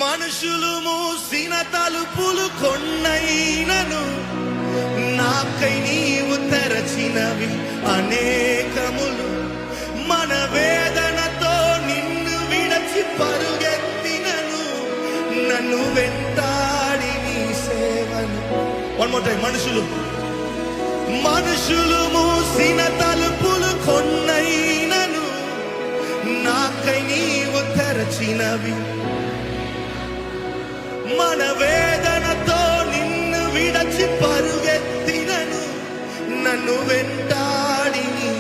మనుషులు మూసిన తలుపులు కొన్నైనను నాకై నీవు తెరచినవి అనేకములు. మన వేదనతో నిన్ను విడచి పరుగెత్తినను నన్ను వెంటాడి నీ సేవను. One more time. మనుషులు మూసిన తలుపులు కొన్నైనను నాకై నీవు తెరచినవి. మన వేదనతో నిన్ను విడచి పరుగెత్తినను నన్ను వెంటాడి నీ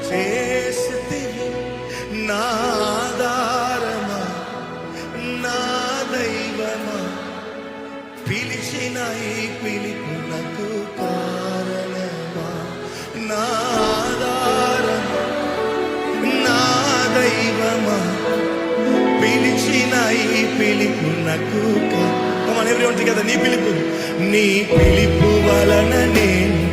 చేసితివి. నా ఆధారమా, నా దైవమా, పిలిచిన ఈ పిలుపునకు కారణమా. నా ఆధారమా, నా దైవమా, పిలిచిన ఈ పిలుపునకు. Come on everyone together. నీ పిలుపు వలన నేను